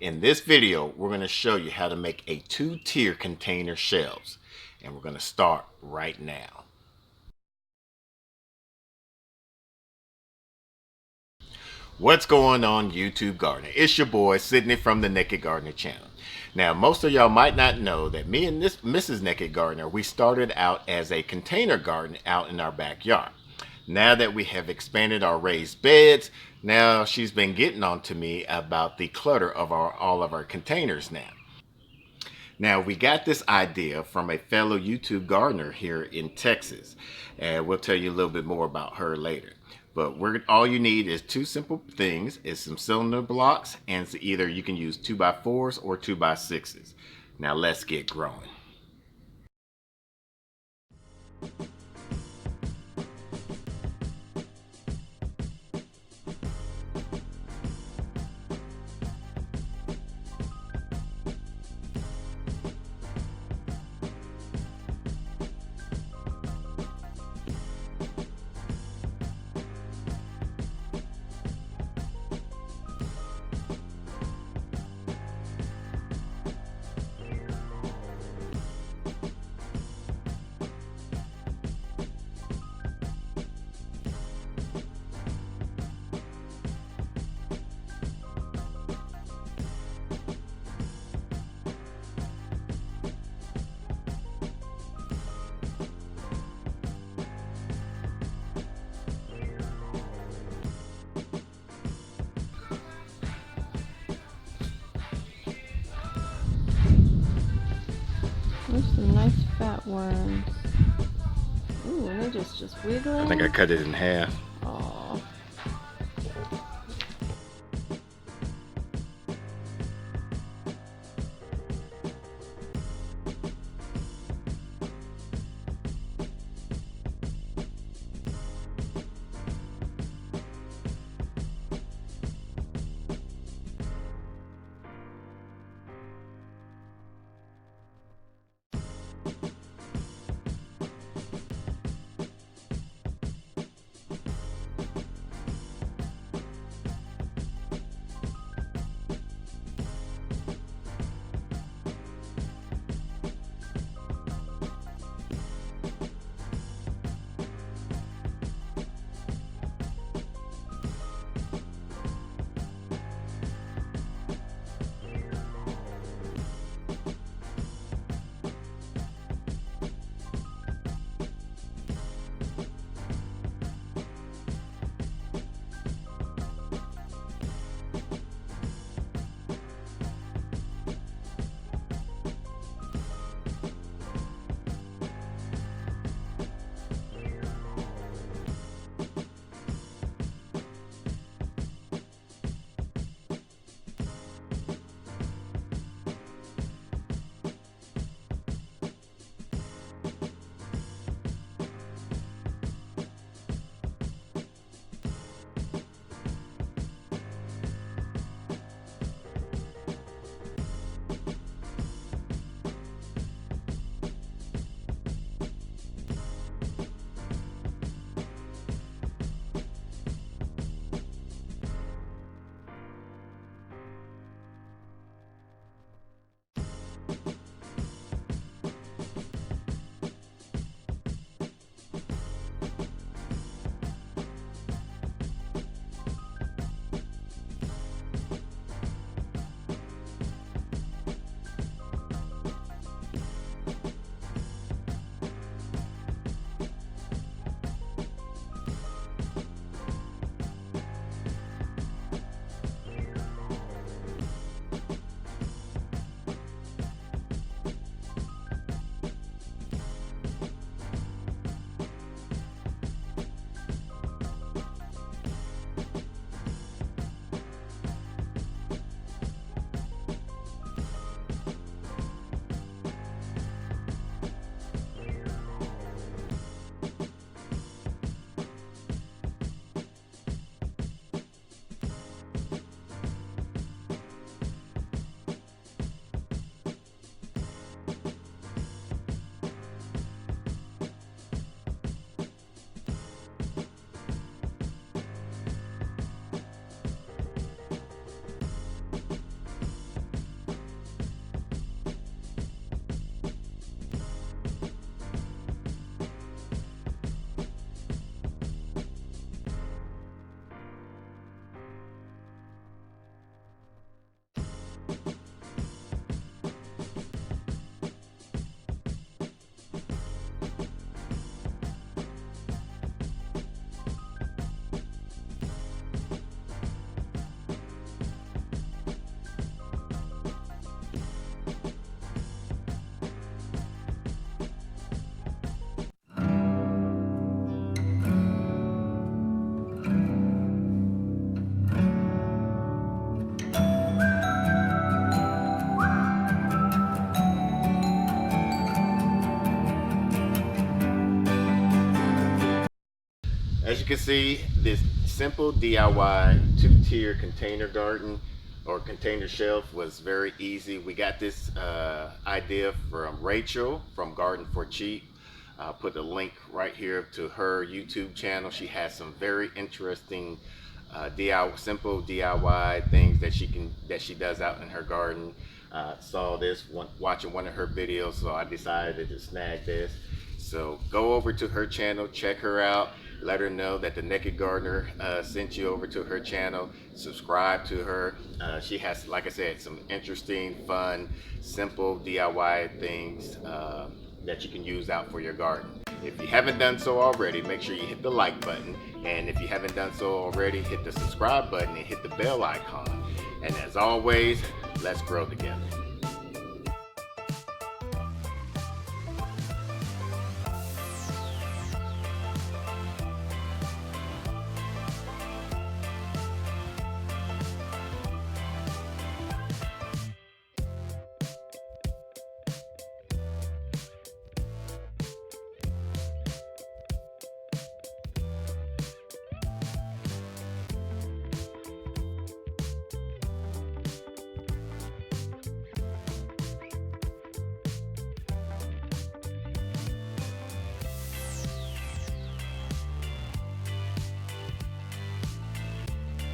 In this video, we're going to show you how to make a 2-tier container shelves. And we're going to start right now. What's going on, YouTube Gardener? It's your boy, Sydney from the Nakid Gardener channel. Now, most of y'all might not know that me and Mrs. Nakid Gardener, we started out as a container garden out in our backyard. Now that we have expanded our raised beds, now she's been getting on to me about the clutter of all of our containers now. Now, we got this idea from a fellow YouTube gardener here in Texas, and we'll tell you a little bit more about her later. But all you need is two simple things: is some cylinder blocks, and either you can use 2x4s or 2x6s. Now let's get growing. There's some nice fat worms. Ooh, and they're just wiggling. I think I cut it in half. Aww. can see, this simple DIY two-tier container garden or container shelf was very easy. We got this idea from Rachel from Garden for Cheap. I'll put a link right here to her YouTube channel. She has some very interesting simple DIY things that she does out in her garden. Saw this watching one of her videos, so I decided to snag this. So go over to her channel, check her out, let her know that the Nakid Gardener sent you over to her channel. Subscribe to her. She has, like I said, some interesting, fun, simple DIY things that you can use out for your garden. If you haven't done so already, make sure you hit the like button. And if you haven't done so already, hit the subscribe button and hit the bell icon. And as always, let's grow together.